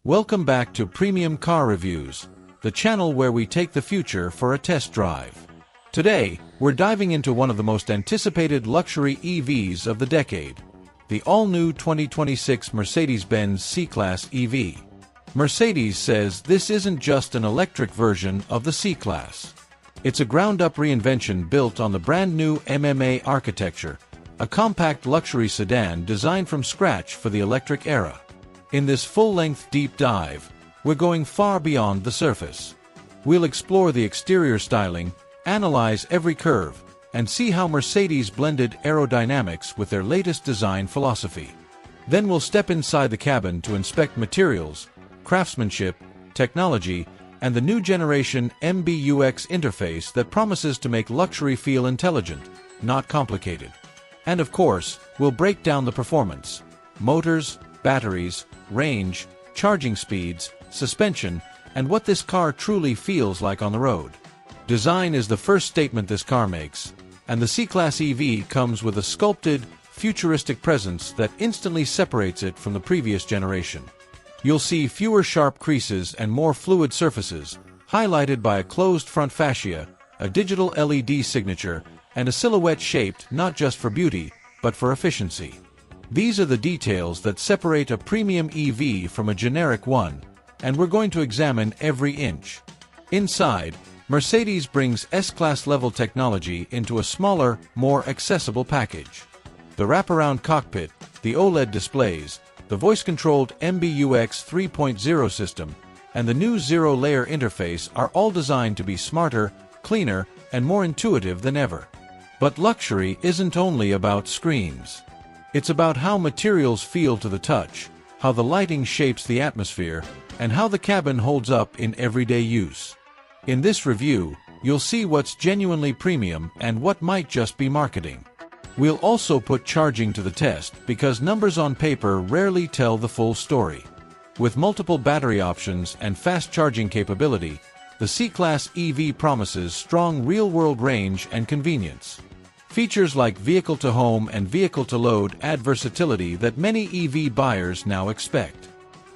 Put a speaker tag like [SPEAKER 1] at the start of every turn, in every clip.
[SPEAKER 1] Welcome back to Premium Car Reviews, the channel where we take the future for a test drive. Today, we're diving into one of the most anticipated luxury EVs of the decade, the all-new 2026 Mercedes-Benz C-Class EV. Mercedes says this isn't just an electric version of the C-Class. It's a ground-up reinvention built on the brand-new MMA architecture, a compact luxury sedan designed from scratch for the electric era. In this full-length deep dive, we're going far beyond the surface. We'll explore the exterior styling, analyze every curve, and see how Mercedes blended aerodynamics with their latest design philosophy. Then we'll step inside the cabin to inspect materials, craftsmanship, technology, and the new generation MBUX interface that promises to make luxury feel intelligent, not complicated. And of course, we'll break down the performance: motors, batteries, range, charging speeds, suspension, and what this car truly feels like on the road. Design is the first statement this car makes, and the C-Class EV comes with a sculpted, futuristic presence that instantly separates it from the previous generation. You'll see fewer sharp creases and more fluid surfaces, highlighted by a closed front fascia, a digital LED signature, and a silhouette shaped not just for beauty, but for efficiency. These are the details that separate a premium EV from a generic one, and we're going to examine every inch. Inside, Mercedes brings S-Class level technology into a smaller, more accessible package. The wraparound cockpit, the OLED displays, the voice-controlled MBUX 3.0 system, and the new zero-layer interface are all designed to be smarter, cleaner, and more intuitive than ever. But luxury isn't only about screens. It's about how materials feel to the touch, how the lighting shapes the atmosphere, and how the cabin holds up in everyday use. In this review, you'll see what's genuinely premium and what might just be marketing. We'll also put charging to the test because numbers on paper rarely tell the full story. With multiple battery options and fast charging capability, the C-Class EV promises strong real-world range and convenience. Features like vehicle-to-home and vehicle-to-load add versatility that many EV buyers now expect.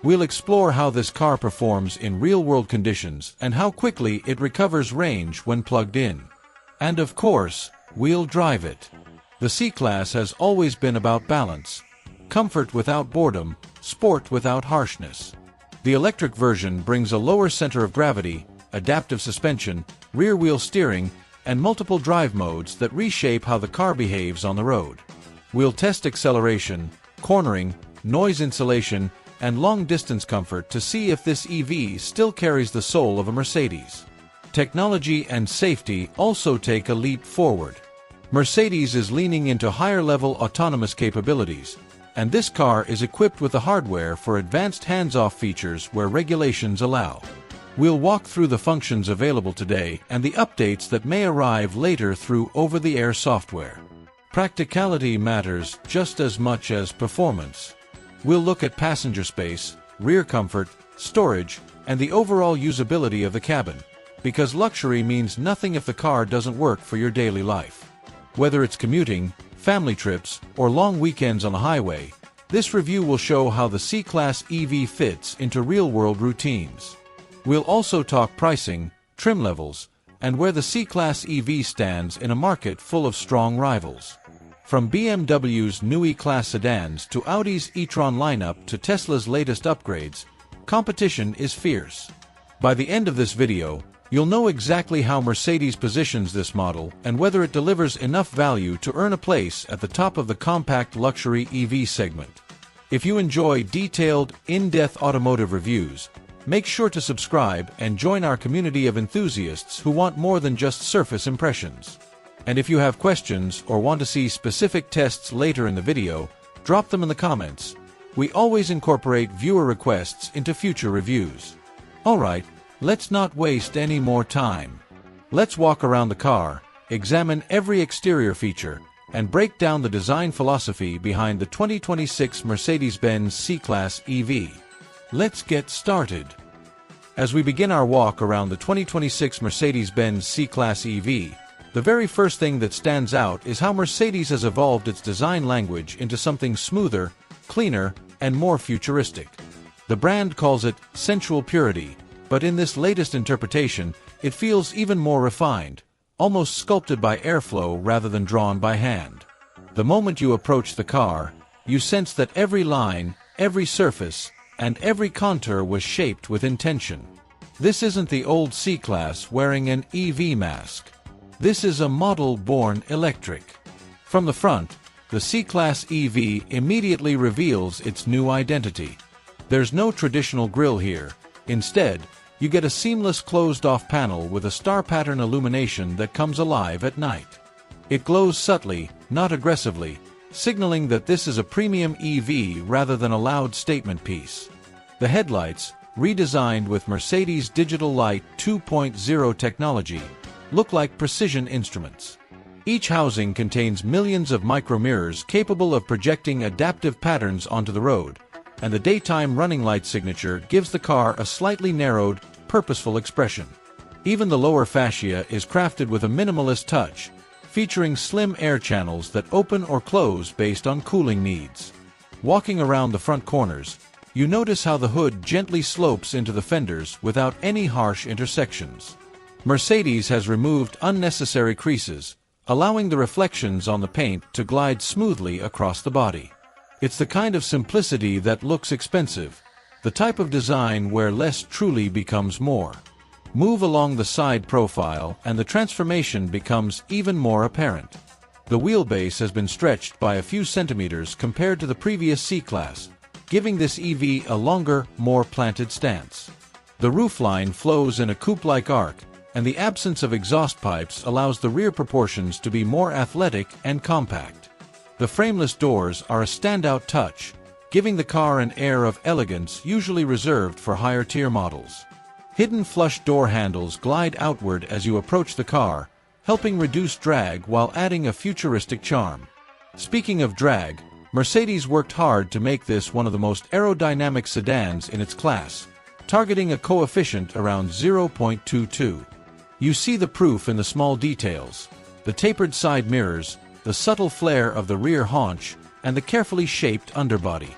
[SPEAKER 1] We'll explore how this car performs in real-world conditions and how quickly it recovers range when plugged in. And of course, we'll drive it. The C-Class has always been about balance: comfort without boredom, sport without harshness. The electric version brings a lower center of gravity, adaptive suspension, rear-wheel steering, and multiple drive modes that reshape how the car behaves on the road. We'll test acceleration, cornering, noise insulation, and long-distance comfort to see if this EV still carries the soul of a Mercedes. Technology and safety also take a leap forward. Mercedes is leaning into higher-level autonomous capabilities, and this car is equipped with the hardware for advanced hands-off features where regulations allow. We'll walk through the functions available today and the updates that may arrive later through over-the-air software. Practicality matters just as much as performance. We'll look at passenger space, rear comfort, storage, and the overall usability of the cabin, because luxury means nothing if the car doesn't work for your daily life. Whether it's commuting, family trips, or long weekends on the highway, this review will show how the C-Class EV fits into real-world routines. We'll also talk pricing, trim levels, and where the C-Class EV stands in a market full of strong rivals. From BMW's Neue class sedans to Audi's e-tron lineup to Tesla's latest upgrades, competition is fierce. By the end of this video, you'll know exactly how Mercedes positions this model and whether it delivers enough value to earn a place at the top of the compact luxury EV segment. If you enjoy detailed, in-depth automotive reviews, make sure to subscribe and join our community of enthusiasts who want more than just surface impressions. And if you have questions or want to see specific tests later in the video, drop them in the comments. We always incorporate viewer requests into future reviews. Alright, let's not waste any more time. Let's walk around the car, examine every exterior feature, and break down the design philosophy behind the 2026 Mercedes-Benz C-Class EV. Let's get started. As we begin our walk around the 2026 Mercedes-Benz C-Class EV, the very first thing that stands out is how Mercedes has evolved its design language into something smoother, cleaner, and more futuristic. The brand calls it sensual purity, but in this latest interpretation, it feels even more refined, almost sculpted by airflow rather than drawn by hand. The moment you approach the car, you sense that every line, every surface, and every contour was shaped with intention. This isn't the old C-Class wearing an EV mask. This is a model born electric. From the front, the C-Class EV immediately reveals its new identity. There's no traditional grille here. Instead, you get a seamless closed-off panel with a star pattern illumination that comes alive at night. It glows subtly, not aggressively, signaling that this is a premium EV rather than a loud statement piece. The headlights, redesigned with Mercedes Digital Light 2.0 technology, look like precision instruments. Each housing contains millions of micromirrors capable of projecting adaptive patterns onto the road, and the daytime running light signature gives the car a slightly narrowed, purposeful expression. Even the lower fascia is crafted with a minimalist touch, featuring slim air channels that open or close based on cooling needs. Walking around the front corners, you notice how the hood gently slopes into the fenders without any harsh intersections. Mercedes has removed unnecessary creases, allowing the reflections on the paint to glide smoothly across the body. It's the kind of simplicity that looks expensive, the type of design where less truly becomes more. Move along the side profile and the transformation becomes even more apparent. The wheelbase has been stretched by a few centimeters compared to the previous C-Class, giving this EV a longer, more planted stance. The roofline flows in a coupe-like arc, and the absence of exhaust pipes allows the rear proportions to be more athletic and compact. The frameless doors are a standout touch, giving the car an air of elegance usually reserved for higher-tier models. Hidden flush door handles glide outward as you approach the car, helping reduce drag while adding a futuristic charm. Speaking of drag, Mercedes worked hard to make this one of the most aerodynamic sedans in its class, targeting a coefficient around 0.22. You see the proof in the small details: the tapered side mirrors, the subtle flare of the rear haunch, and the carefully shaped underbody.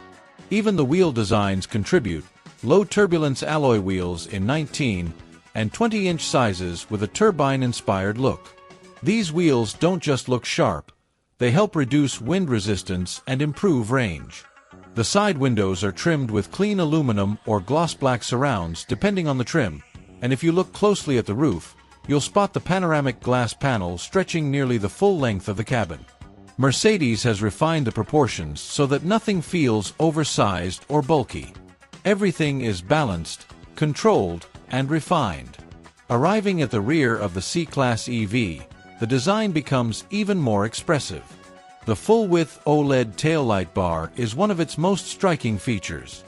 [SPEAKER 1] Even the wheel designs contribute: low turbulence alloy wheels in 19 and 20-inch sizes with a turbine-inspired look. These wheels don't just look sharp, they help reduce wind resistance and improve range. The side windows are trimmed with clean aluminum or gloss black surrounds depending on the trim, and if you look closely at the roof, you'll spot the panoramic glass panel stretching nearly the full length of the cabin. Mercedes has refined the proportions so that nothing feels oversized or bulky. Everything is balanced, controlled, and refined. Arriving at the rear of the C-Class EV, the design becomes even more expressive. The full-width OLED taillight bar is one of its most striking features.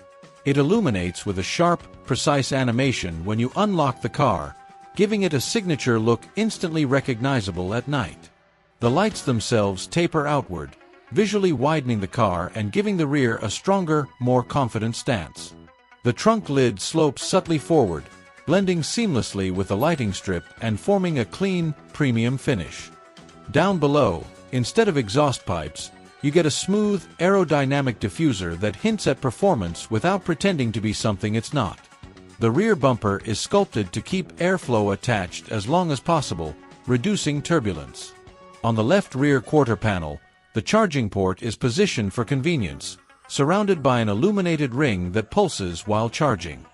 [SPEAKER 1] It illuminates with a sharp, precise animation when you unlock the car, giving it a signature look instantly recognizable at night. The lights themselves taper outward, visually widening the car and giving the rear a stronger, more confident stance. The trunk lid slopes subtly forward, blending seamlessly with the lighting strip and forming a clean, premium finish. Down below, instead of exhaust pipes, you get a smooth, aerodynamic diffuser that hints at performance without pretending to be something it's not. The rear bumper is sculpted to keep airflow attached as long as possible, reducing turbulence. On the left rear quarter panel, the charging port is positioned for convenience, surrounded by an illuminated ring that pulses while charging.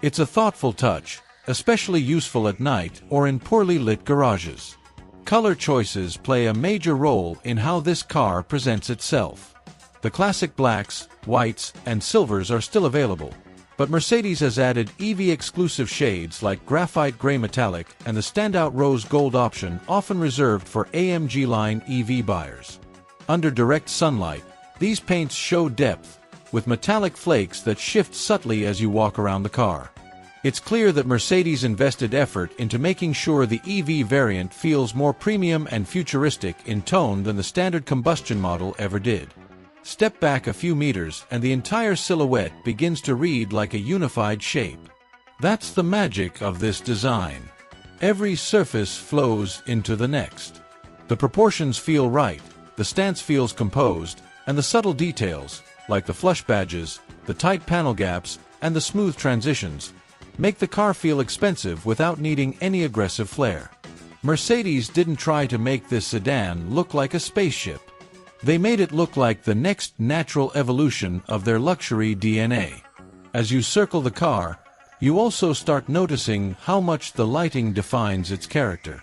[SPEAKER 1] It's a thoughtful touch, especially useful at night or in poorly lit garages. Color choices play a major role in how this car presents itself. The classic blacks, whites, and silvers are still available, but Mercedes has added EV-exclusive shades like graphite gray metallic and the standout rose gold option often reserved for AMG line EV buyers. Under direct sunlight, these paints show depth, with metallic flakes that shift subtly as you walk around the car. It's clear that Mercedes invested effort into making sure the EV variant feels more premium and futuristic in tone than the standard combustion model ever did. Step back a few meters and the entire silhouette begins to read like a unified shape. That's the magic of this design. Every surface flows into the next. The proportions feel right, the stance feels composed, and the subtle details, like the flush badges, the tight panel gaps, and the smooth transitions make the car feel expensive without needing any aggressive flair. Mercedes didn't try to make this sedan look like a spaceship. They made it look like the next natural evolution of their luxury DNA. As you circle the car, you also start noticing how much the lighting defines its character.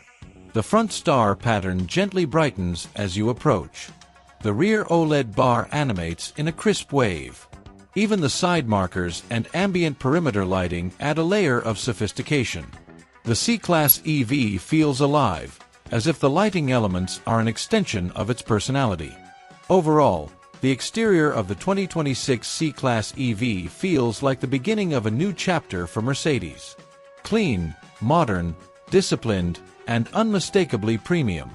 [SPEAKER 1] The front star pattern gently brightens as you approach. The rear OLED bar animates in a crisp wave. Even the side markers and ambient perimeter lighting add a layer of sophistication. The C-Class EV feels alive, as if the lighting elements are an extension of its personality. Overall, the exterior of the 2026 C-Class EV feels like the beginning of a new chapter for Mercedes. Clean, modern, disciplined, and unmistakably premium.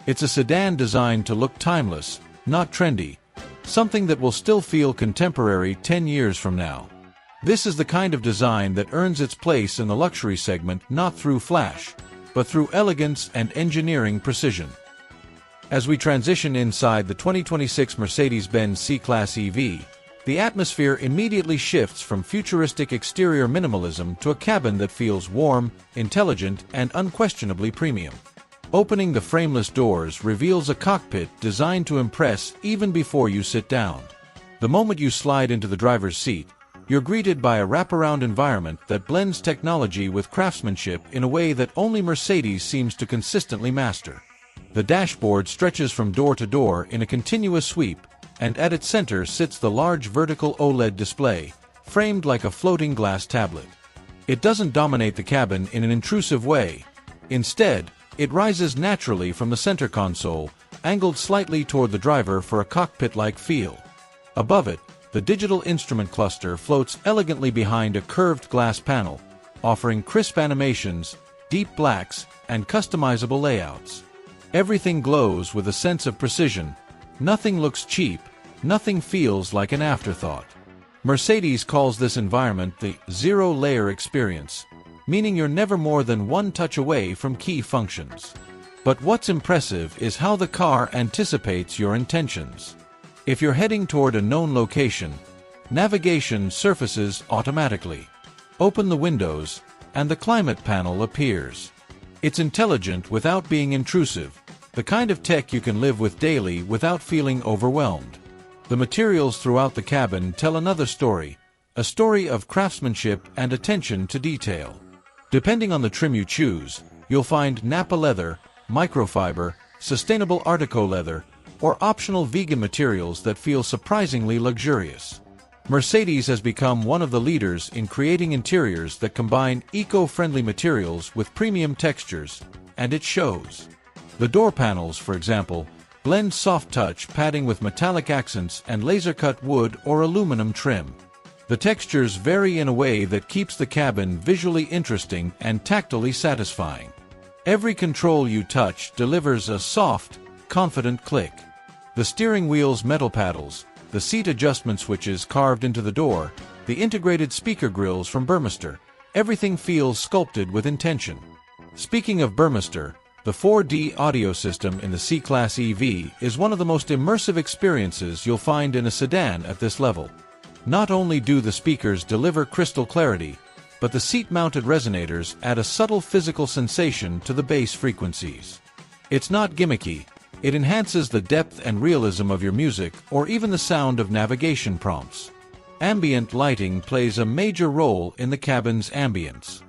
[SPEAKER 1] It's a sedan designed to look timeless, not trendy, something that will still feel contemporary 10 years from now. This is the kind of design that earns its place in the luxury segment not through flash, but through elegance and engineering precision. As we transition inside the 2026 Mercedes-Benz C-Class EV, the atmosphere immediately shifts from futuristic exterior minimalism to a cabin that feels warm, intelligent, and unquestionably premium. Opening the frameless doors reveals a cockpit designed to impress even before you sit down. The moment you slide into the driver's seat, you're greeted by a wraparound environment that blends technology with craftsmanship in a way that only Mercedes seems to consistently master. The dashboard stretches from door to door in a continuous sweep, and at its center sits the large vertical OLED display, framed like a floating glass tablet. It doesn't dominate the cabin in an intrusive way. Instead, it rises naturally from the center console, angled slightly toward the driver for a cockpit-like feel. Above it, the digital instrument cluster floats elegantly behind a curved glass panel, offering crisp animations, deep blacks, and customizable layouts. Everything glows with a sense of precision. Nothing looks cheap, nothing feels like an afterthought. Mercedes calls this environment the zero-layer experience, meaning you're never more than one touch away from key functions. But what's impressive is how the car anticipates your intentions. If you're heading toward a known location, navigation surfaces automatically. Open the windows, and the climate panel appears. It's intelligent without being intrusive, the kind of tech you can live with daily without feeling overwhelmed. The materials throughout the cabin tell another story, a story of craftsmanship and attention to detail. Depending on the trim you choose, you'll find Nappa leather, microfiber, sustainable Artico leather, or optional vegan materials that feel surprisingly luxurious. Mercedes has become one of the leaders in creating interiors that combine eco-friendly materials with premium textures, and it shows. The door panels, for example, blend soft-touch padding with metallic accents and laser-cut wood or aluminum trim. The textures vary in a way that keeps the cabin visually interesting and tactily satisfying. Every control you touch delivers a soft, confident click. The steering wheel's metal paddles, the seat adjustment switches carved into the door, the integrated speaker grills from Burmester, everything feels sculpted with intention. Speaking of Burmester, the 4D audio system in the C-Class EV is one of the most immersive experiences you'll find in a sedan at this level. Not only do the speakers deliver crystal clarity, but the seat-mounted resonators add a subtle physical sensation to the bass frequencies. It's not gimmicky. It enhances the depth and realism of your music or even the sound of navigation prompts. Ambient lighting plays a major role in the cabin's ambience.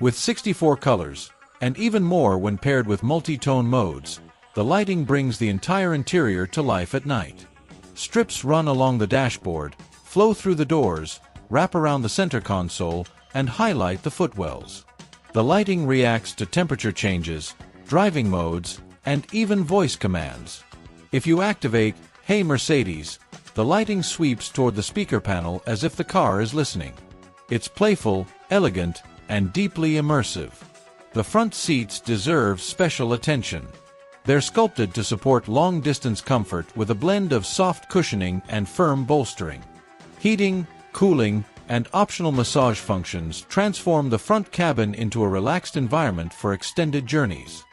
[SPEAKER 1] With 64 colors, and even more when paired with multi-tone modes, the lighting brings the entire interior to life at night. Strips run along the dashboard, flow through the doors, wrap around the center console, and highlight the footwells. The lighting reacts to temperature changes, driving modes, and even voice commands. If you activate "Hey Mercedes," the lighting sweeps toward the speaker panel as if the car is listening. It's playful, elegant, and deeply immersive. The front seats deserve special attention. They're sculpted to support long-distance comfort with a blend of soft cushioning and firm bolstering. Heating, cooling, and optional massage functions transform the front cabin into a relaxed environment for extended journeys.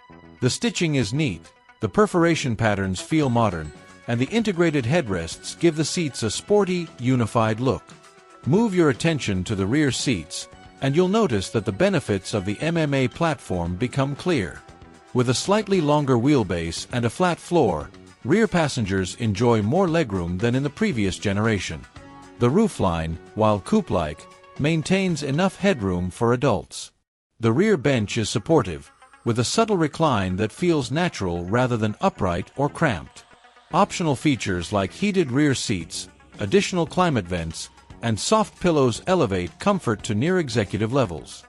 [SPEAKER 1] The stitching is neat, the perforation patterns feel modern, and the integrated headrests give the seats a sporty, unified look. Move your attention to the rear seats, and you'll notice that the benefits of the MMA-platform become clear. With a slightly longer wheelbase and a flat floor, rear passengers enjoy more legroom than in the previous generation. The roofline, while coupe-like, maintains enough headroom for adults. The rear bench is supportive, with a subtle recline that feels natural rather than upright or cramped. Optional features like heated rear seats, additional climate vents, and soft pillows elevate comfort to near executive levels.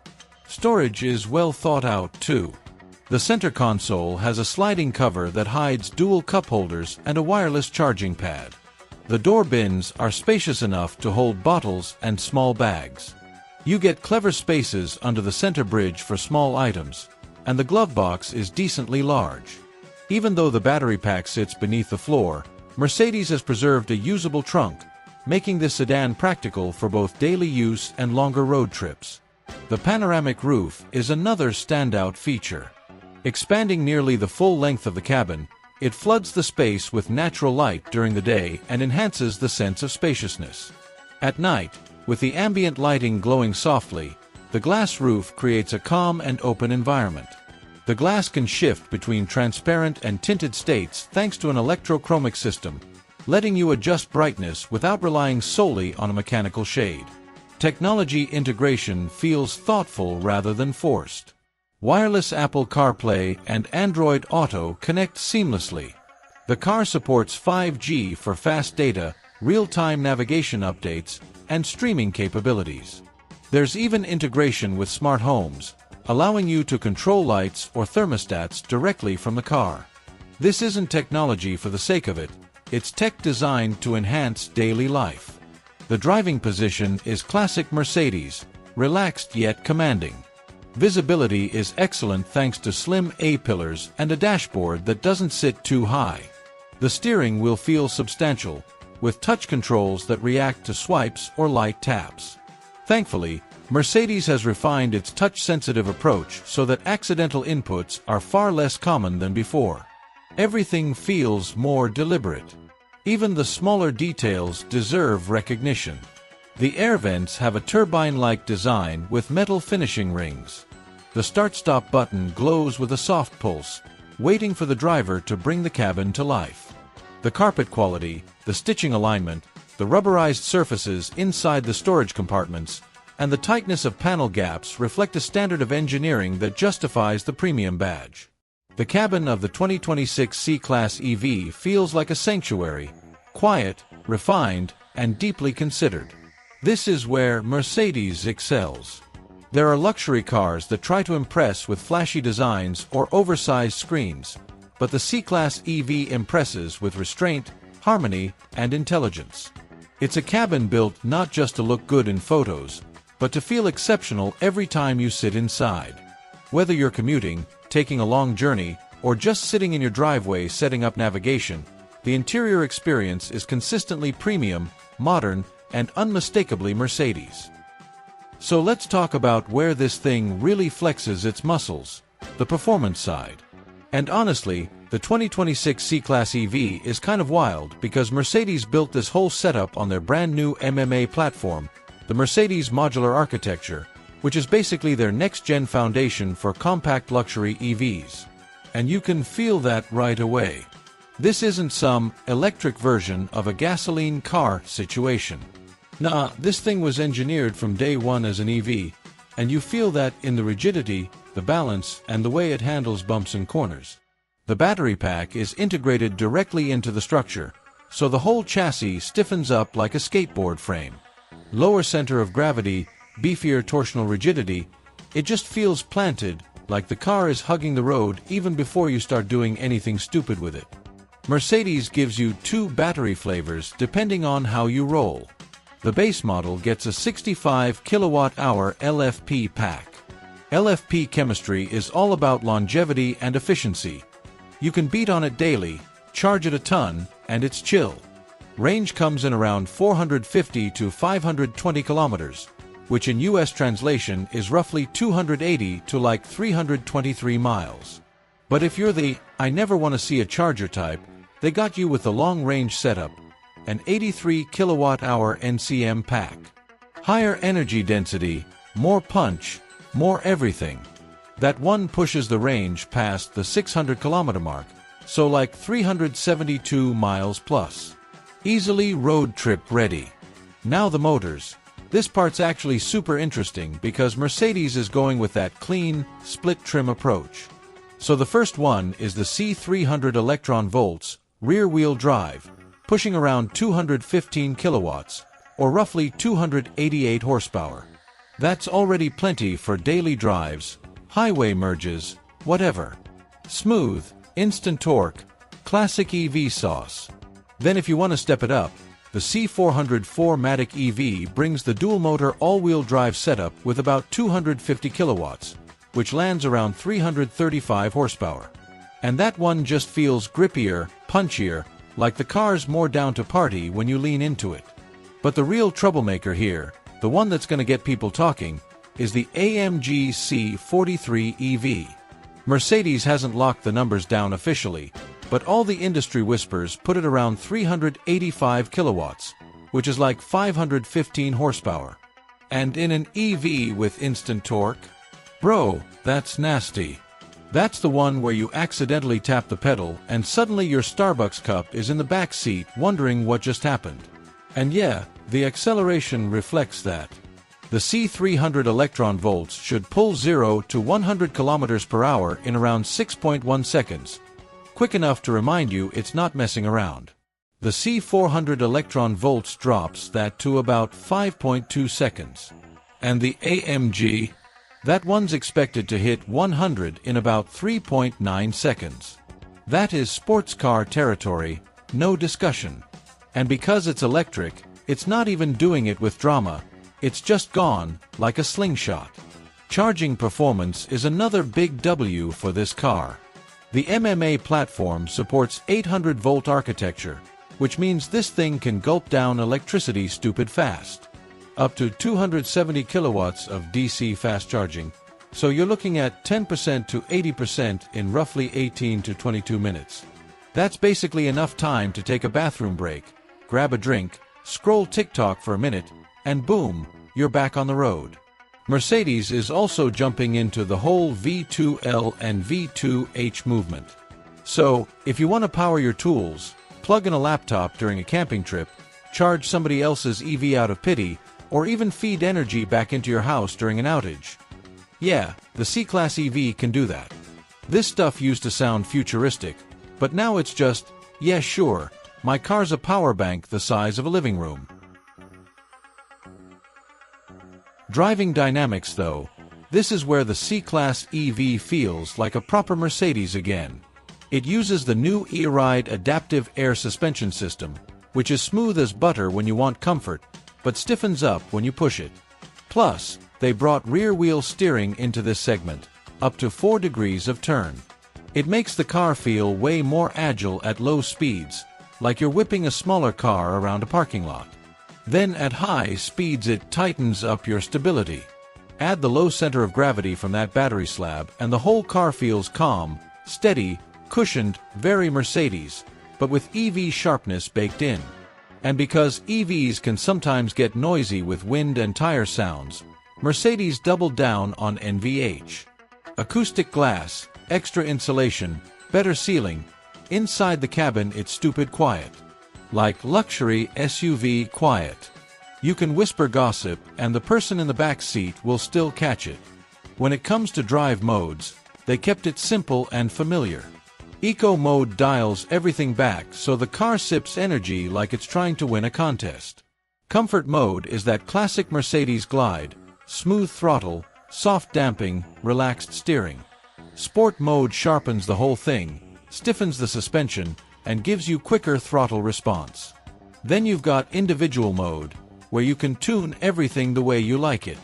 [SPEAKER 1] Storage is well thought out too. The center console has a sliding cover that hides dual cup holders and a wireless charging pad. The door bins are spacious enough to hold bottles and small bags. You get clever spaces under the center bridge for small items, and the glove box is decently large. Even though the battery pack sits beneath the floor, Mercedes has preserved a usable trunk, making this sedan practical for both daily use and longer road trips. The panoramic roof is another standout feature. Expanding nearly the full length of the cabin, it floods the space with natural light during the day and enhances the sense of spaciousness. At night, with the ambient lighting glowing softly, the glass roof creates a calm and open environment. The glass can shift between transparent and tinted states thanks to an electrochromic system, letting you adjust brightness without relying solely on a mechanical shade. Technology integration feels thoughtful rather than forced. Wireless Apple CarPlay and Android Auto connect seamlessly. The car supports 5G for fast data, real-time navigation updates, and streaming capabilities. There's even integration with smart homes, allowing you to control lights or thermostats directly from the car. This isn't technology for the sake of it, it's tech designed to enhance daily life. The driving position is classic Mercedes, relaxed yet commanding. Visibility is excellent thanks to slim A-pillars and a dashboard that doesn't sit too high. The steering wheel feels substantial, with touch controls that react to swipes or light taps. Thankfully, Mercedes has refined its touch-sensitive approach so that accidental inputs are far less common than before. Everything feels more deliberate. Even the smaller details deserve recognition. The air vents have a turbine-like design with metal finishing rings. The start-stop button glows with a soft pulse, waiting for the driver to bring the cabin to life. The carpet quality, the stitching alignment, the rubberized surfaces inside the storage compartments, and the tightness of panel gaps reflect a standard of engineering that justifies the premium badge. The cabin of the 2026 C-Class EV feels like a sanctuary, quiet, refined, and deeply considered. This is where Mercedes excels. There are luxury cars that try to impress with flashy designs or oversized screens, but the C-Class EV impresses with restraint, harmony, and intelligence. It's a cabin built not just to look good in photos, but to feel exceptional every time you sit inside. Whether you're commuting, taking a long journey, or just sitting in your driveway setting up navigation, the interior experience is consistently premium, modern, and unmistakably Mercedes. So let's talk about where this thing really flexes its muscles, the performance side. And honestly, the 2026 C-Class EV is kind of wild because Mercedes built this whole setup on their brand new MMA platform, the Mercedes modular architecture, which is basically their next-gen foundation for compact luxury EVs. And you can feel that right away. This isn't some electric version of a gasoline car situation. Nah, this thing was engineered from day one as an EV, and you feel that in the rigidity, the balance, and the way it handles bumps and corners. The battery pack is integrated directly into the structure, so the whole chassis stiffens up like a skateboard frame. Lower center of gravity, beefier torsional rigidity, it just feels planted, like the car is hugging the road even before you start doing anything stupid with it. Mercedes gives you two battery flavors depending on how you roll. The base model gets a 65 kilowatt-hour LFP pack. LFP chemistry is all about longevity and efficiency. You can beat on it daily, charge it a ton, and it's chill. Range comes in around 450 to 520 kilometers, which in US translation is roughly 280 to like 323 miles. But if you're the I never want to see a charger type, they got you with the long-range setup, an 83 kilowatt-hour NCM pack. Higher energy density, more punch, more everything. That one pushes the range past the 600-kilometer mark, so like 372 miles plus. Easily road trip ready. Now the motors. This part's actually super interesting because Mercedes is going with that clean, split trim approach. So the first one is the C300 electron-volts, rear-wheel drive, pushing around 215 kilowatts, or roughly 288 horsepower. That's already plenty for daily drives, highway merges, whatever. Smooth, instant torque, classic EV sauce. Then if you want to step it up, the C400 4MATIC EV brings the dual-motor all-wheel drive setup with about 250 kilowatts, which lands around 335 horsepower. And that one just feels grippier, punchier, like the car's more down to party when you lean into it. But the real troublemaker here, the one that's going to get people talking, is the AMG C43 EV. Mercedes hasn't locked the numbers down officially, but all the industry whispers put it around 385 kilowatts, which is like 515 horsepower. And in an EV with instant torque? Bro, that's nasty. That's the one where you accidentally tap the pedal and suddenly your Starbucks cup is in the back seat wondering what just happened. And yeah, the acceleration reflects that. The C300 electron-volts should pull 0 to 100 kilometers per hour in around 6.1 seconds. Quick enough to remind you it's not messing around. The C400 electron-volts drops that to about 5.2 seconds. And the AMG? That one's expected to hit 100 in about 3.9 seconds. That is sports car territory, no discussion. And because it's electric, it's not even doing it with drama. It's just gone, like a slingshot. Charging performance is another big W for this car. The MMA-platform supports 800-volt architecture, which means this thing can gulp down electricity stupid fast. Up to 270 kilowatts of DC fast charging, so you're looking at 10% to 80% in roughly 18 to 22 minutes. That's basically enough time to take a bathroom break, grab a drink, scroll TikTok for a minute, and boom, you're back on the road. Mercedes is also jumping into the whole V2L and V2H movement. So, if you want to power your tools, plug in a laptop during a camping trip, charge somebody else's EV out of pity, or even feed energy back into your house during an outage. Yeah, the C-Class EV can do that. This stuff used to sound futuristic, but now it's just, yeah sure, my car's a power bank the size of a living room. Driving dynamics though, this is where the C-Class EV feels like a proper Mercedes again. It uses the new e-ride adaptive air suspension system, which is smooth as butter when you want comfort, but stiffens up when you push it. Plus, they brought rear-wheel steering into this segment, up to 4 degrees of turn. It makes the car feel way more agile at low speeds, like you're whipping a smaller car around a parking lot. Then at high speeds it tightens up your stability. Add the low center of gravity from that battery slab and the whole car feels calm, steady, cushioned, very Mercedes, but with EV sharpness baked in. And because EVs can sometimes get noisy with wind and tire sounds, Mercedes doubled down on NVH. Acoustic glass, extra insulation, better sealing. Inside the cabin it's stupid quiet. Like luxury SUV quiet. You can whisper gossip and the person in the back seat will still catch it. When it comes to drive modes, they kept it simple and familiar. Eco mode dials everything back so the car sips energy like it's trying to win a contest. Comfort mode is that classic Mercedes glide, smooth throttle, soft damping, relaxed steering. Sport mode sharpens the whole thing, stiffens the suspension, and gives you quicker throttle response. Then you've got individual mode, where you can tune everything the way you like it.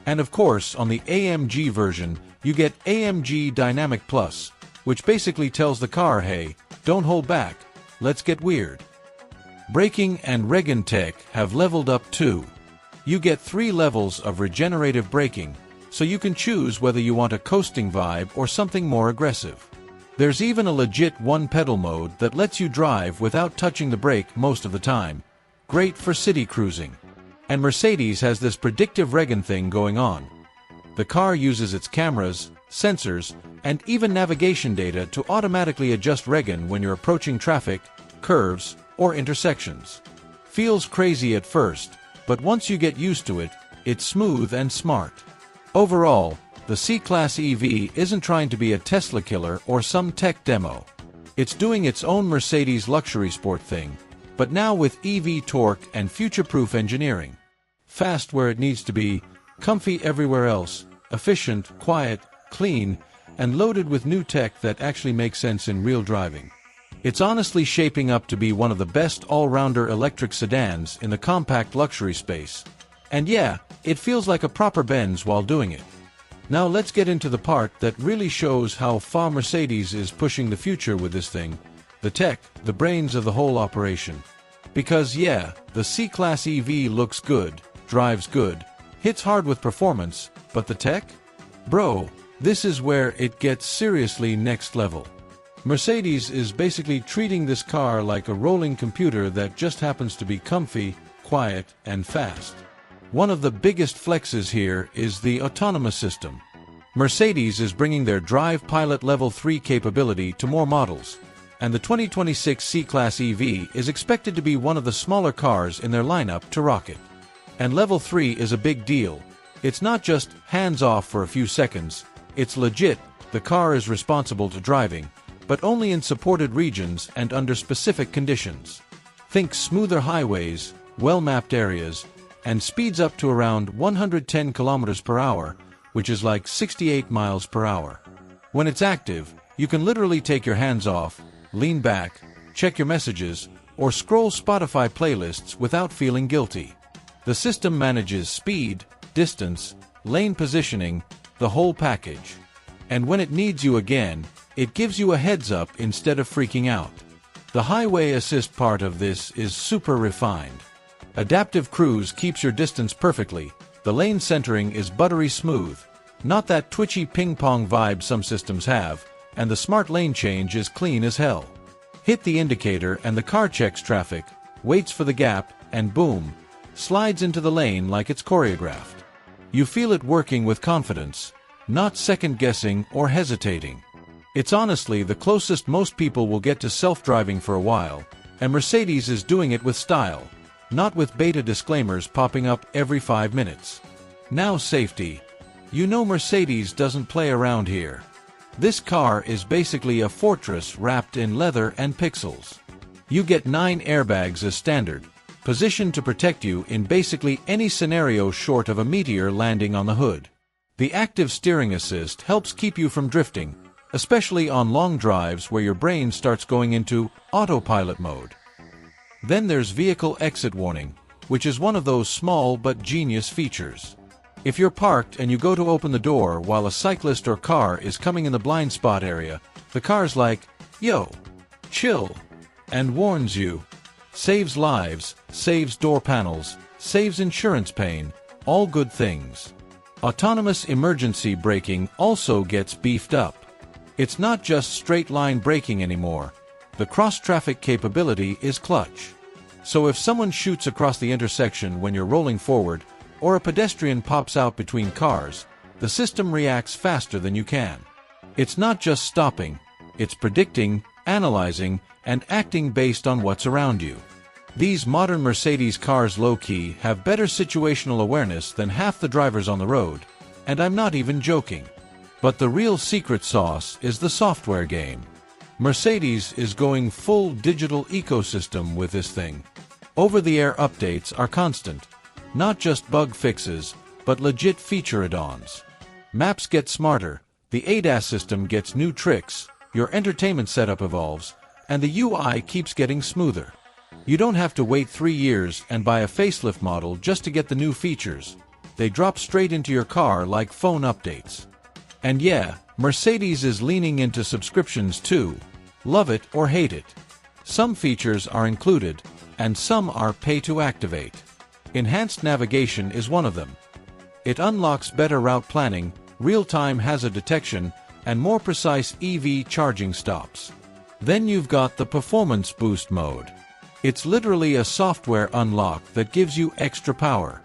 [SPEAKER 1] And of course, on the AMG version, you get AMG Dynamic Plus, which basically tells the car, hey, don't hold back, let's get weird. Braking and regen tech have leveled up too. You get 3 levels of regenerative braking, so you can choose whether you want a coasting vibe or something more aggressive. There's even a legit one-pedal mode that lets you drive without touching the brake most of the time. Great for city cruising. And Mercedes has this predictive Reagan thing going on. The car uses its cameras, sensors, and even navigation data to automatically adjust Reagan when you're approaching traffic, curves, or intersections. Feels crazy at first, but once you get used to it, it's smooth and smart. Overall, the C-Class EV isn't trying to be a Tesla killer or some tech demo. It's doing its own Mercedes luxury sport thing, but now with EV torque and future-proof engineering. Fast where it needs to be, comfy everywhere else, efficient, quiet, clean, and loaded with new tech that actually makes sense in real driving. It's honestly shaping up to be one of the best all-rounder electric sedans in the compact luxury space. And yeah, it feels like a proper Benz while doing it. Now let's get into the part that really shows how far Mercedes is pushing the future with this thing. The tech, the brains of the whole operation. Because yeah, the C-Class EV looks good, drives good, hits hard with performance, but the tech? Bro, this is where it gets seriously next level. Mercedes is basically treating this car like a rolling computer that just happens to be comfy, quiet, and fast. One of the biggest flexes here is the autonomous system. Mercedes is bringing their Drive Pilot Level 3 capability to more models, and the 2026 C-Class EV is expected to be one of the smaller cars in their lineup to rock it. And Level 3 is a big deal. It's not just hands-off for a few seconds, it's legit, the car is responsible to driving, but only in supported regions and under specific conditions. Think smoother highways, well-mapped areas, and speeds up to around 110 km per hour, which is like 68 miles per hour. When it's active, you can literally take your hands off, lean back, check your messages, or scroll Spotify playlists without feeling guilty. The system manages speed, distance, lane positioning, the whole package. And when it needs you again, it gives you a heads up instead of freaking out. The highway assist part of this is super refined. Adaptive Cruise keeps your distance perfectly, the lane centering is buttery smooth, not that twitchy ping-pong vibe some systems have, and the smart lane change is clean as hell. Hit the indicator and the car checks traffic, waits for the gap, and boom, slides into the lane like it's choreographed. You feel it working with confidence, not second-guessing or hesitating. It's honestly the closest most people will get to self-driving for a while, and Mercedes is doing it with style, not with beta disclaimers popping up every 5 minutes. Now safety. You know Mercedes doesn't play around here. This car is basically a fortress wrapped in leather and pixels. You get 9 airbags as standard, positioned to protect you in basically any scenario short of a meteor landing on the hood. The active steering assist helps keep you from drifting, especially on long drives where your brain starts going into autopilot mode. Then there's vehicle exit warning, which is one of those small but genius features. If you're parked and you go to open the door while a cyclist or car is coming in the blind spot area, the car's like, "Yo, chill," and warns you. Saves lives, saves door panels, saves insurance pain, all good things. Autonomous emergency braking also gets beefed up. It's not just straight-line braking anymore. The cross-traffic capability is clutch. So if someone shoots across the intersection when you're rolling forward, or a pedestrian pops out between cars, the system reacts faster than you can. It's not just stopping, it's predicting, analyzing, and acting based on what's around you. These modern Mercedes cars low-key have better situational awareness than half the drivers on the road, and I'm not even joking. But the real secret sauce is the software game. Mercedes is going full digital ecosystem with this thing. Over-the-air updates are constant, not just bug fixes, but legit feature add-ons. Maps get smarter, the ADAS system gets new tricks, your entertainment setup evolves, and the UI keeps getting smoother. You don't have to wait 3 years and buy a facelift model just to get the new features. They drop straight into your car like phone updates. And yeah, Mercedes is leaning into subscriptions too. Love it or hate it. Some features are included, and some are pay to activate. Enhanced navigation is one of them. It unlocks better route planning, real-time hazard detection, and more precise EV charging stops. Then you've got the performance boost mode. It's literally a software unlock that gives you extra power.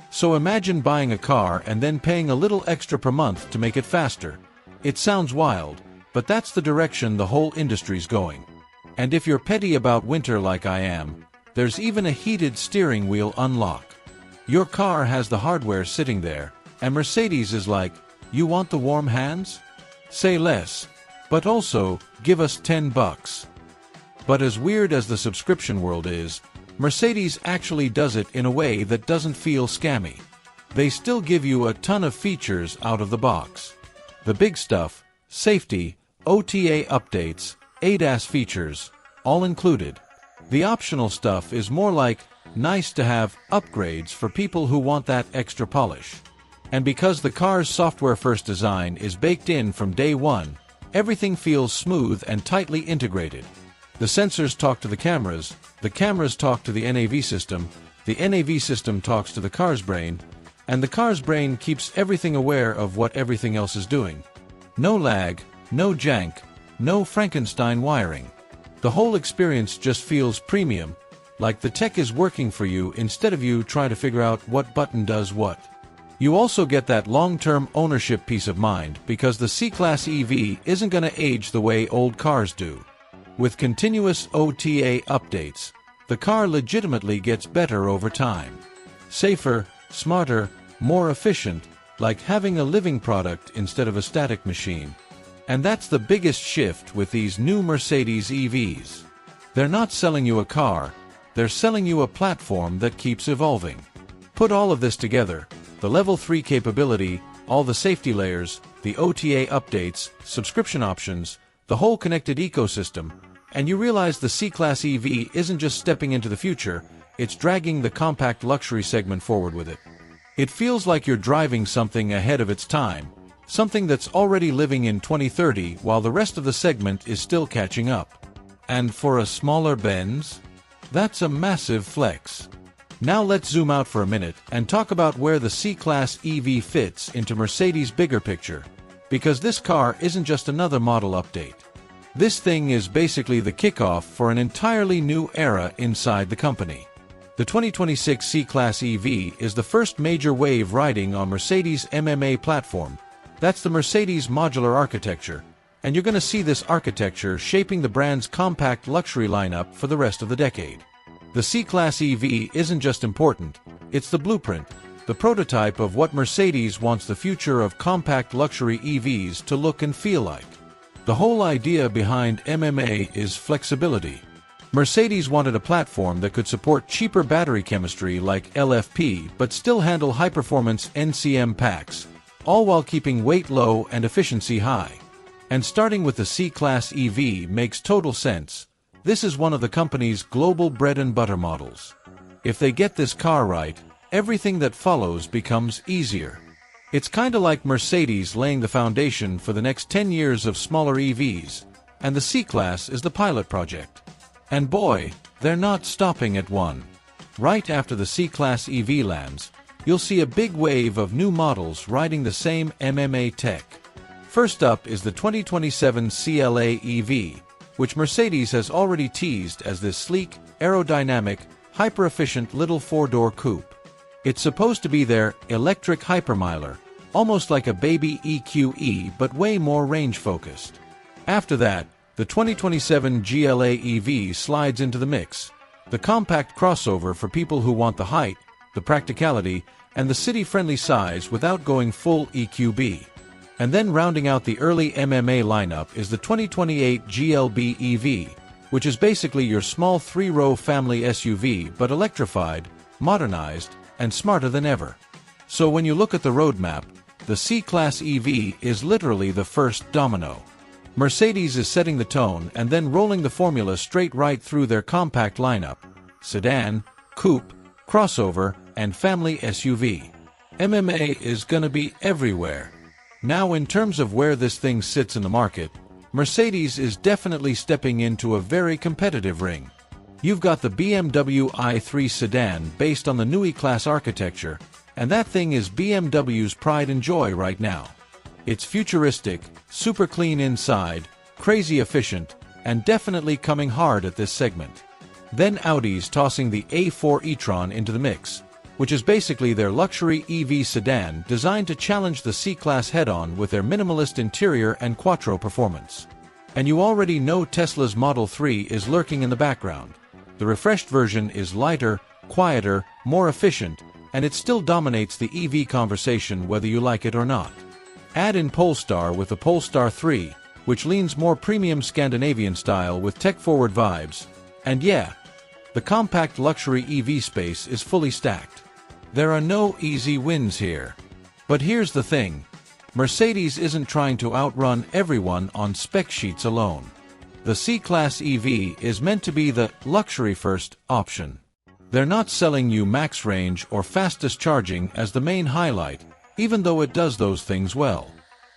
[SPEAKER 1] So imagine buying a car and then paying a little extra per month to make it faster. It sounds wild, but that's the direction the whole industry's going. And if you're petty about winter like I am, there's even a heated steering wheel unlock. Your car has the hardware sitting there, and Mercedes is like, "You want the warm hands? Say less. But also, give us $10. But as weird as the subscription world is, Mercedes actually does it in a way that doesn't feel scammy. They still give you a ton of features out of the box. The big stuff, safety, OTA updates, ADAS features, all included. The optional stuff is more like nice-to-have upgrades for people who want that extra polish. And because the car's software-first design is baked in from day one, everything feels smooth and tightly integrated. The sensors talk to the cameras talk to the NAV system talks to the car's brain, and the car's brain keeps everything aware of what everything else is doing. No lag, no jank, no Frankenstein wiring. The whole experience just feels premium, like the tech is working for you instead of you trying to figure out what button does what. You also get that long-term ownership peace of mind because the C-Class EV isn't going to age the way old cars do. With continuous OTA updates, the car legitimately gets better over time. Safer, smarter, more efficient, like having a living product instead of a static machine. And that's the biggest shift with these new Mercedes EVs. They're not selling you a car, they're selling you a platform that keeps evolving. Put all of this together, the Level 3 capability, all the safety layers, the OTA updates, subscription options, the whole connected ecosystem, and you realize the C-Class EV isn't just stepping into the future, it's dragging the compact luxury segment forward with it. It feels like you're driving something ahead of its time, something that's already living in 2030 while the rest of the segment is still catching up. And for a smaller Benz? That's a massive flex. Now let's zoom out for a minute and talk about where the C-Class EV fits into Mercedes' bigger picture, because this car isn't just another model update. This thing is basically the kickoff for an entirely new era inside the company. The 2026 C-Class EV is the first major wave riding on Mercedes' MMA-platform. That's the Mercedes modular architecture, and you're going to see this architecture shaping the brand's compact luxury lineup for the rest of the decade. The C-Class EV isn't just important, it's the blueprint, the prototype of what Mercedes wants the future of compact luxury EVs to look and feel like. The whole idea behind MMA is flexibility. Mercedes wanted a platform that could support cheaper battery chemistry like LFP but still handle high-performance NCM packs, all while keeping weight low and efficiency high. And starting with the C-Class EV makes total sense. This is one of the company's global bread-and-butter models. If they get this car right, everything that follows becomes easier. It's kinda like Mercedes laying the foundation for the next 10 years of smaller EVs, and the C-Class is the pilot project. And boy, they're not stopping at one. Right after the C-Class EV lands, you'll see a big wave of new models riding the same MMA tech. First up is the 2027 CLA EV, which Mercedes has already teased as this sleek, aerodynamic, hyper-efficient little four-door coupe. It's supposed to be their electric hypermiler, almost like a baby EQE but way more range-focused. After that, the 2027 GLA EV slides into the mix, the compact crossover for people who want the height, the practicality, and the city-friendly size without going full EQB. And then rounding out the early MMA lineup is the 2028 GLB EV, which is basically your small three-row family SUV but electrified, modernized, and smarter than ever. So when you look at the roadmap, the C-Class EV is literally the first domino. Mercedes is setting the tone and then rolling the formula straight right through their compact lineup: sedan, coupe, crossover, and family SUV. MMA is gonna be everywhere. Now, in terms of where this thing sits in the market, Mercedes is definitely stepping into a very competitive ring. You've got the BMW i3 sedan based on the Neue class architecture, and that thing is BMW's pride and joy right now. It's futuristic, super clean inside, crazy efficient, and definitely coming hard at this segment. Then Audi's tossing the A4 e-tron into the mix, which is basically their luxury EV sedan designed to challenge the C-Class head-on with their minimalist interior and quattro performance. And you already know Tesla's Model 3 is lurking in the background. The refreshed version is lighter, quieter, more efficient, and it still dominates the EV conversation whether you like it or not. Add in Polestar with the Polestar 3, which leans more premium Scandinavian style with tech-forward vibes, and yeah, the compact luxury EV space is fully stacked. There are no easy wins here. But here's the thing, Mercedes isn't trying to outrun everyone on spec sheets alone. The C-Class EV is meant to be the luxury-first option. They're not selling you max range or fastest charging as the main highlight, even though it does those things well.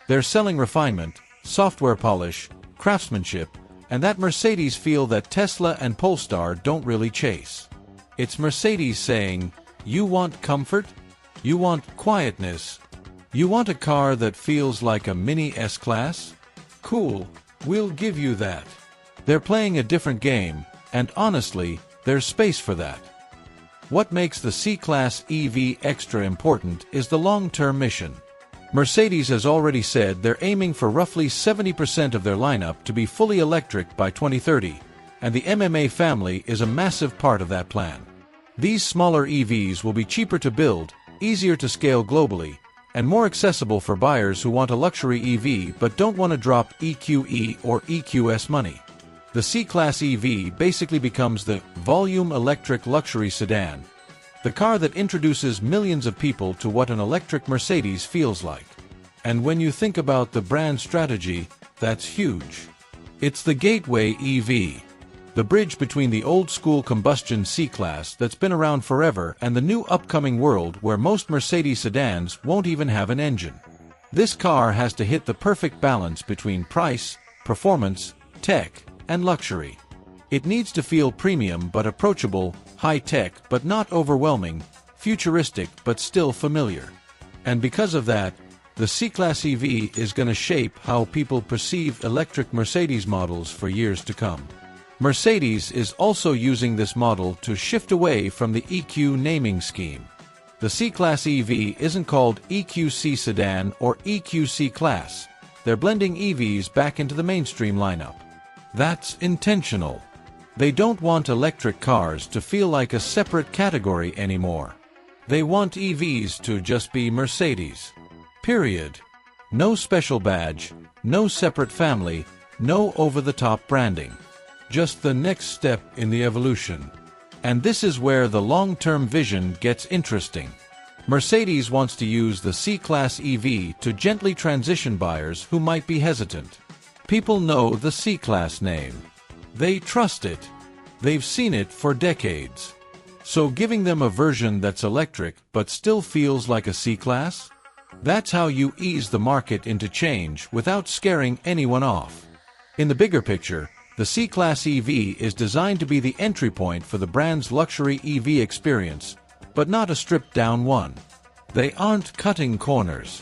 [SPEAKER 1] They're selling refinement, software polish, craftsmanship, and that Mercedes feel that Tesla and Polestar don't really chase. It's Mercedes saying, you want comfort? You want quietness? You want a car that feels like a mini S-Class? Cool, we'll give you that. They're playing a different game, and honestly, there's space for that. What makes the C-Class EV extra important is the long-term mission. Mercedes has already said they're aiming for roughly 70% of their lineup to be fully electric by 2030, and the MMA family is a massive part of that plan. These smaller EVs will be cheaper to build, easier to scale globally, and more accessible for buyers who want a luxury EV but don't want to drop EQE or EQS money. The C-Class EV basically becomes the volume electric luxury sedan, the car that introduces millions of people to what an electric Mercedes feels like. And when you think about the brand strategy, that's huge. It's the gateway EV. The bridge between the old-school combustion C-Class that's been around forever and the new upcoming world where most Mercedes sedans won't even have an engine. This car has to hit the perfect balance between price, performance, tech, and luxury. It needs to feel premium but approachable, high-tech but not overwhelming, futuristic but still familiar. And because of that, the C-Class EV is going to shape how people perceive electric Mercedes models for years to come. Mercedes is also using this model to shift away from the EQ naming scheme. The C-Class EV isn't called EQC Sedan or EQC Class. They're blending EVs back into the mainstream lineup. That's intentional. They don't want electric cars to feel like a separate category anymore. They want EVs to just be Mercedes. Period. No special badge, no separate family, no over-the-top branding. Just the next step in the evolution. And this is where the long-term vision gets interesting. Mercedes wants to use the C-Class EV to gently transition buyers who might be hesitant. People know the C-Class name. They trust it. They've seen it for decades. So giving them a version that's electric but still feels like a C-Class? That's how you ease the market into change without scaring anyone off. In the bigger picture, the C-Class EV is designed to be the entry point for the brand's luxury EV experience, but not a stripped-down one. They aren't cutting corners.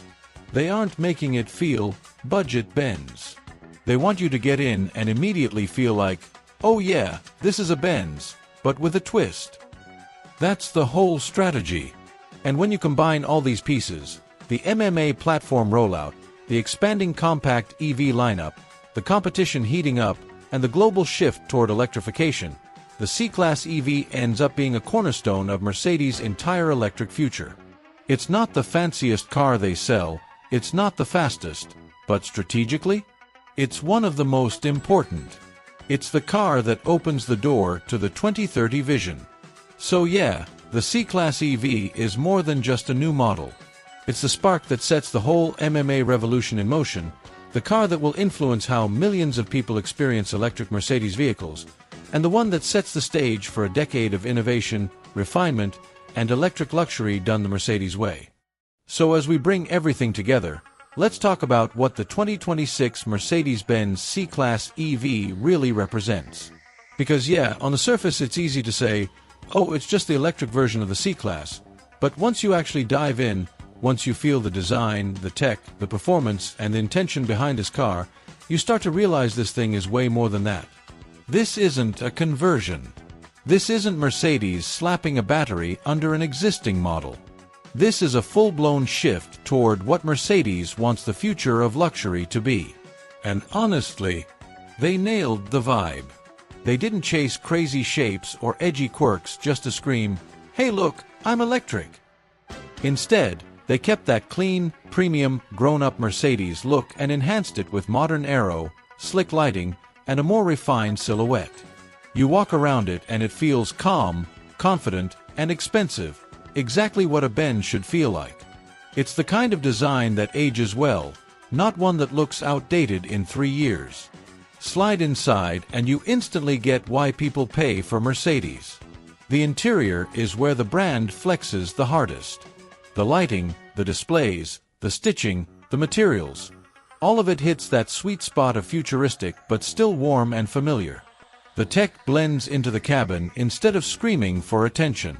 [SPEAKER 1] They aren't making it feel budget Benz. They want you to get in and immediately feel like, oh yeah, this is a Benz, but with a twist. That's the whole strategy. And when you combine all these pieces, the MMA-platform rollout, the expanding compact EV lineup, the competition heating up, and the global shift toward electrification, the C-Class EV ends up being a cornerstone of Mercedes' entire electric future. It's not the fanciest car they sell, it's not the fastest, but strategically, it's one of the most important. It's the car that opens the door to the 2030 vision. So yeah, the C-Class EV is more than just a new model. It's the spark that sets the whole MMA revolution in motion, the car that will influence how millions of people experience electric Mercedes vehicles, and the one that sets the stage for a decade of innovation, refinement, and electric luxury done the Mercedes way. So as we bring everything together, let's talk about what the 2026 Mercedes-Benz C-Class EV really represents. Because yeah, on the surface it's easy to say, oh, it's just the electric version of the C-Class, but once you actually dive in, once you feel the design, the tech, the performance, and the intention behind this car, you start to realize this thing is way more than that. This isn't a conversion. This isn't Mercedes slapping a battery under an existing model. This is a full-blown shift toward what Mercedes wants the future of luxury to be. And honestly, they nailed the vibe. They didn't chase crazy shapes or edgy quirks just to scream, "Hey look, I'm electric." Instead, they kept that clean, premium, grown-up Mercedes look and enhanced it with modern aero, slick lighting, and a more refined silhouette. You walk around it and it feels calm, confident, and expensive, exactly what a Benz should feel like. It's the kind of design that ages well, not one that looks outdated in 3 years. Slide inside and you instantly get why people pay for Mercedes. The interior is where the brand flexes the hardest. The lighting, the displays, the stitching, the materials. All of it hits that sweet spot of futuristic but still warm and familiar. The tech blends into the cabin instead of screaming for attention.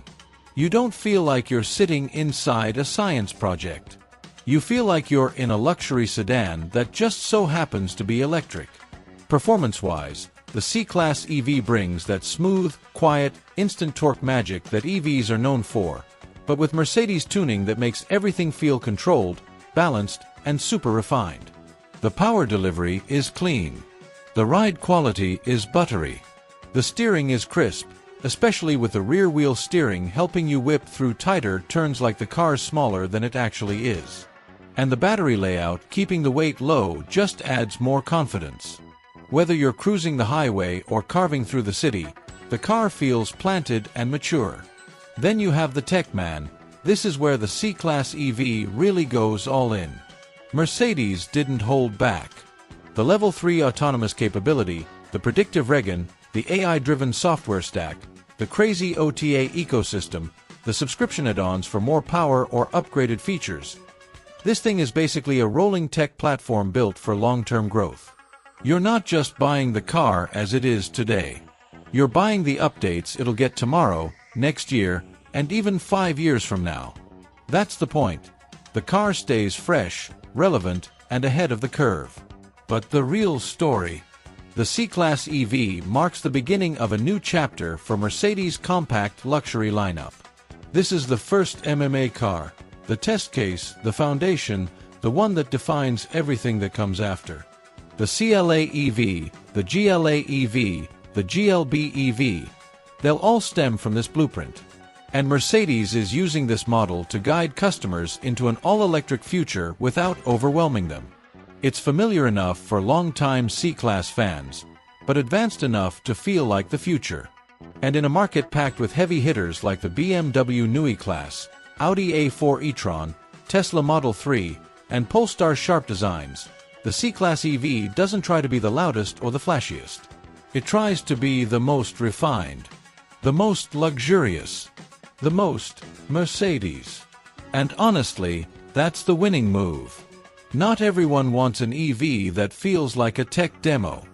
[SPEAKER 1] You don't feel like you're sitting inside a science project. You feel like you're in a luxury sedan that just so happens to be electric. Performance-wise, the C-Class EV brings that smooth, quiet, instant torque magic that EVs are known for, but with Mercedes tuning that makes everything feel controlled, balanced, and super refined. The power delivery is clean. The ride quality is buttery. The steering is crisp, especially with the rear-wheel steering helping you whip through tighter turns like the car's smaller than it actually is. And the battery layout keeping the weight low just adds more confidence. Whether you're cruising the highway or carving through the city, the car feels planted and mature. Then you have the tech man. This is where the C-Class EV really goes all in. Mercedes didn't hold back. The Level 3 autonomous capability, the predictive regen, the AI-driven software stack, the crazy OTA ecosystem, the subscription add-ons for more power or upgraded features. This thing is basically a rolling tech platform built for long-term growth. You're not just buying the car as it is today. You're buying the updates it'll get tomorrow, next year, and even 5 years from now. That's the point. The car stays fresh, relevant, and ahead of the curve. But the real story. The C-Class EV marks the beginning of a new chapter for Mercedes' compact luxury lineup. This is the first MMA car, the test case, the foundation, the one that defines everything that comes after. The CLA EV, the GLA EV, the GLB EV, they'll all stem from this blueprint. And Mercedes is using this model to guide customers into an all-electric future without overwhelming them. It's familiar enough for long-time C-Class fans, but advanced enough to feel like the future. And in a market packed with heavy hitters like the BMW Neue class, Audi A4 e-tron, Tesla Model 3, and Polestar sharp designs, the C-Class EV doesn't try to be the loudest or the flashiest. It tries to be the most refined, the most luxurious, the most Mercedes. And honestly, that's the winning move. Not everyone wants an EV that feels like a tech demo.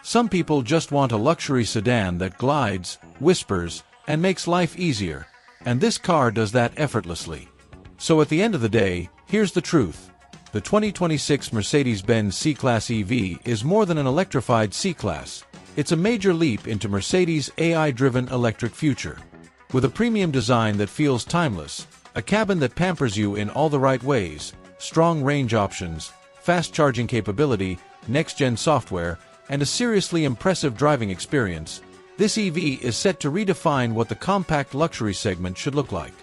[SPEAKER 1] Some people just want a luxury sedan that glides, whispers, and makes life easier, and this car does that effortlessly. So at the end of the day, here's the truth. The 2026 Mercedes-Benz C-Class EV is more than an electrified C-Class. It's a major leap into Mercedes' AI-driven electric future. With a premium design that feels timeless, a cabin that pampers you in all the right ways, strong range options, fast charging capability, next-gen software, and a seriously impressive driving experience, this EV is set to redefine what the compact luxury segment should look like.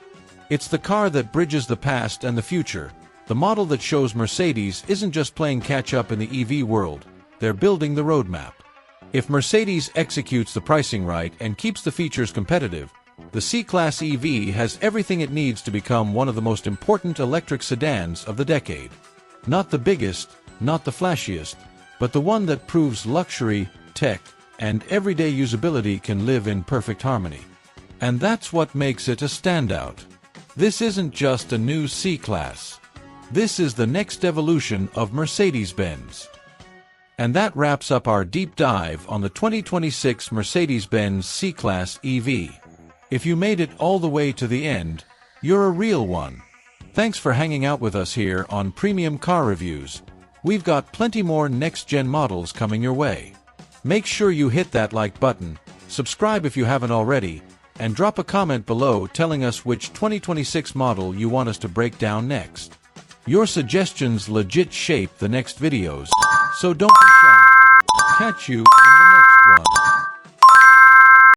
[SPEAKER 1] It's the car that bridges the past and the future, the model that shows Mercedes isn't just playing catch-up in the EV world, they're building the roadmap. If Mercedes executes the pricing right and keeps the features competitive, the C-Class EV has everything it needs to become one of the most important electric sedans of the decade. Not the biggest, not the flashiest, but the one that proves luxury, tech, and everyday usability can live in perfect harmony. And that's what makes it a standout. This isn't just a new C-Class. This is the next evolution of Mercedes-Benz. And that wraps up our deep dive on the 2026 Mercedes-Benz C-Class EV. If you made it all the way to the end, you're a real one. Thanks for hanging out with us here on Premium Car Reviews. We've got plenty more next-gen models coming your way. Make sure you hit that like button, Subscribe if you haven't already, and drop a comment below telling us which 2026 model you want us to break down next. Your suggestions legit shape the next videos, so don't be shy. Catch you in